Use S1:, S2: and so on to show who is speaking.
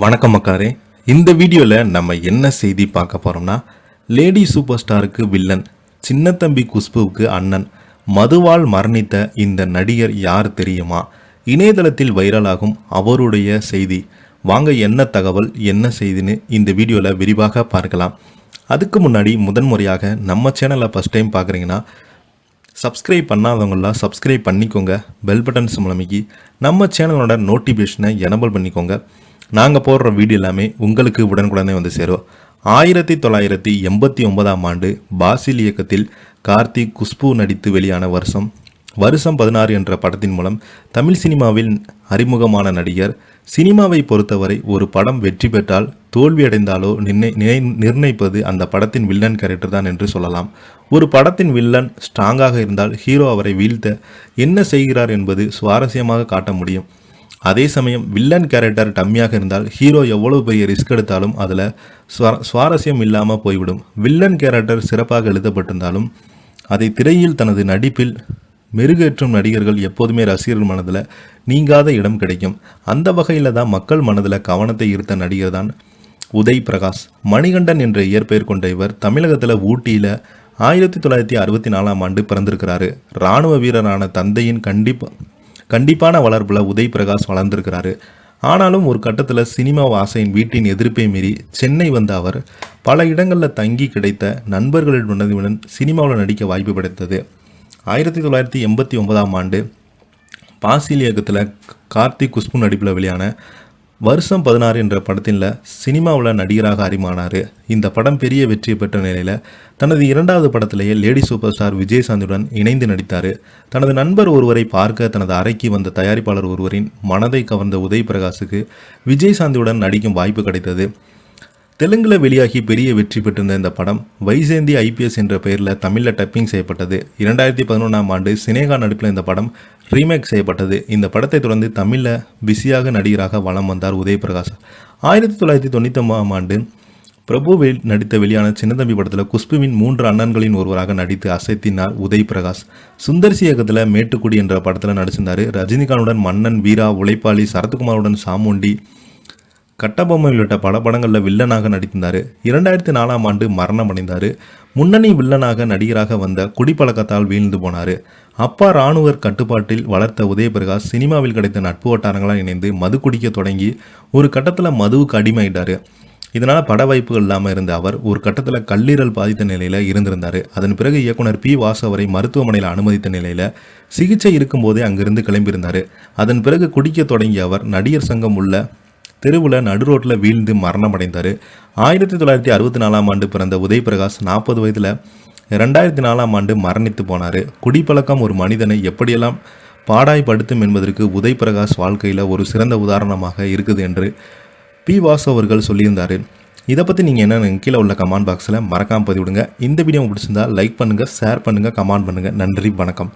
S1: வணக்கம் மக்களே. இந்த வீடியோவில் நம்ம என்ன செய்தி பார்க்க போகிறோம்னா, லேடி சூப்பர் ஸ்டாருக்கு வில்லன், சின்னத்தம்பி குஷ்புவுக்கு அண்ணன், மதுவால் மரணித்த இந்த நடிகர் யார் தெரியுமா? இணையதளத்தில் வைரலாகும் அவருடைய செய்தி. வாங்க என்ன தகவல் என்ன செய்தின்னு இந்த வீடியோவில் விரிவாக பார்க்கலாம். அதுக்கு முன்னாடி முதன்முறையாக நம்ம சேனலை ஃபஸ்ட் டைம் பார்க்குறீங்கன்னா சப்ஸ்கிரைப் பண்ணாதவங்களாம் சப்ஸ்கிரைப் பண்ணிக்கோங்க. பெல் பட்டன்ஸ் மூலமிக்கி நம்ம சேனலோட நோட்டிஃபிகேஷனை எனபிள் பண்ணிக்கோங்க. நாங்கள் போடுற வீடியோ எல்லாமே உங்களுக்கு உடனுக்குடனே வந்து சேரும். 1989ஆம் ஆண்டு பாசில் இயக்கத்தில் கார்த்திக் குஷ்பு நடித்து வெளியான வருஷம் 16 என்ற படத்தின் மூலம் தமிழ் சினிமாவில் அறிமுகமான நடிகர். சினிமாவை பொறுத்தவரை ஒரு படம் வெற்றி பெற்றால் தோல்வியடைந்தாலோ நிர்ணயிப்பது அந்த படத்தின் வில்லன் கேரக்டர் தான் என்று சொல்லலாம். ஒரு படத்தின் வில்லன் ஸ்ட்ராங்காக இருந்தால் ஹீரோ அவரை வீழ்த்த என்ன செய்கிறார் என்பது சுவாரஸ்யமாக காட்ட முடியும். அதே சமயம் வில்லன் கேரக்டர் டம்மியாக இருந்தால் ஹீரோ எவ்வளவு பெரிய ரிஸ்க் எடுத்தாலும் அதில் சுவாரஸ்யம் இல்லாமல் போய்விடும். வில்லன் கேரக்டர் சிறப்பாக எழுதப்பட்டிருந்தாலும் அதை திரையில் தனது நடிப்பில் மெருகேற்றும் நடிகர்கள் எப்போதுமே ரசிகர்கள் மனதில் நீங்காத இடம் கிடைக்கும். அந்த வகையில் தான் மக்கள் மனதில் கவனத்தை ஈர்த்த நடிகர் தான் உதய் பிரகாஷ். மணிகண்டன் என்ற இயற்பெயர் கொண்ட இவர் தமிழகத்தில் ஊட்டியில் 1964ஆம் ஆண்டு பிறந்திருக்கிறாரு. இராணுவ வீரரான தந்தையின் கண்டிப்பான வளர்ப்பில் உதய் பிரகாஷ் வளர்ந்திருக்கிறாரு. ஆனாலும் ஒரு கட்டத்தில் சினிமா ஆசையின் வீட்டின் எதிர்ப்பை மீறி சென்னை வந்த அவர் பல இடங்களில் தங்கி கிடைத்த நண்பர்களுடன் சினிமாவில் நடிக்க வாய்ப்பு கிடைத்தது. 1989ஆம் ஆண்டு பாசில் இயக்கத்தில் கார்த்திக் குஷ்பு நடிப்பில் வெளியான வருஷம் 16 என்ற படத்தில் சினிமாவில் நடிகராக அறிமுகமானார். இந்த படம் பெரிய வெற்றி பெற்ற நிலையில் தனது இரண்டாவது படத்திலேயே லேடி சூப்பர் ஸ்டார் விஜயசாந்தியுடன் இணைந்து நடித்தார். தனது நண்பர் ஒருவரை பார்க்க தனது அறைக்கு வந்த தயாரிப்பாளர் ஒருவரின் மனதை கவர்ந்த உதய் பிரகாஷுக்கு விஜயசாந்தியுடன் நடிக்கும் வாய்ப்பு கிடைத்தது. தெலுங்கில் வெளியாகி பெரிய வெற்றி பெற்றிருந்த இந்த படம் வைஜெயந்தி IPS என்ற பெயரில் தமிழில் டப்பிங் செய்யப்பட்டது. 2011ஆம் ஆண்டு சினேகா நடிப்பில் இந்த படம் ரீமேக் செய்யப்பட்டது. இந்த படத்தை தொடர்ந்து தமிழில் பிஸியாக நடிகராக வலம் வந்தார் உதய் பிரகாஷ். 1999ஆம் ஆண்டு பிரபு நடித்த வெளியான சின்னத்தம்பி படத்தில் குஷ்புவின் 3 அண்ணன்களின் ஒருவராக நடித்து அசைத்தினார் உதய் பிரகாஷ். சுந்தர்சி இயக்கத்தில் மேட்டுக்குடி என்ற படத்தில் நடிச்சிருந்தார். ரஜினிகாந்துடன் மன்னன், வீரா, உழைப்பாளி, சரத்குமாருடன் சாமுண்டி, கட்டபொம்மை உள்ளிட்ட பல படங்களில் வில்லனாக நடித்திருந்தார். 2004ஆம் ஆண்டு மரணம் அடைந்தார். முன்னணி வில்லனாக நடிகராக வந்த குடிப்பழக்கத்தால் வீழ்ந்து போனார். அப்பா இராணுவர் கட்டுப்பாட்டில் வளர்த்த உதயபிரகாஷ் சினிமாவில் கிடைத்த நட்பு வட்டாரங்களால் இணைந்து மது குடிக்க தொடங்கி ஒரு கட்டத்தில் மதுவுக்கு அடிமையிட்டார். இதனால் பட வாய்ப்புகள் இல்லாமல் இருந்த அவர் ஒரு கட்டத்தில் கல்லீரல் பாதித்த நிலையில் இருந்திருந்தார். அதன் பிறகு இயக்குனர் P. வாசு அவரை மருத்துவமனையில் அனுமதித்த நிலையில் சிகிச்சை இருக்கும்போதே அங்கிருந்து கிளம்பியிருந்தார். அதன் பிறகு குடிக்க தொடங்கிய அவர் நடிகர் சங்கம் உள்ள தெருவில் நடுரோட்டில் வீழ்ந்து மரணம் அடைந்தார். 1964ஆம் ஆண்டு பிறந்த உதய் பிரகாஷ் 40 வயதில் 2004ஆம் ஆண்டு மரணித்து போனார். குடிப்பழக்கம் ஒரு மனிதனை எப்படியெல்லாம் பாடாய்படுத்தும் என்பதற்கு உதய் பிரகாஷ் வாழ்க்கையில் ஒரு சிறந்த உதாரணமாக இருக்குது என்று P. வாசு அவர்கள் சொல்லியிருந்தார். இதை பற்றி நீங்கள் என்ன கீழே உள்ள கமெண்ட் பாக்ஸில் மறக்காமல் பதிவிடுங்க. இந்த வீடியோ பிடிச்சிருந்தால் லைக் பண்ணுங்கள், ஷேர் பண்ணுங்கள், கமெண்ட் பண்ணுங்கள். நன்றி, வணக்கம்.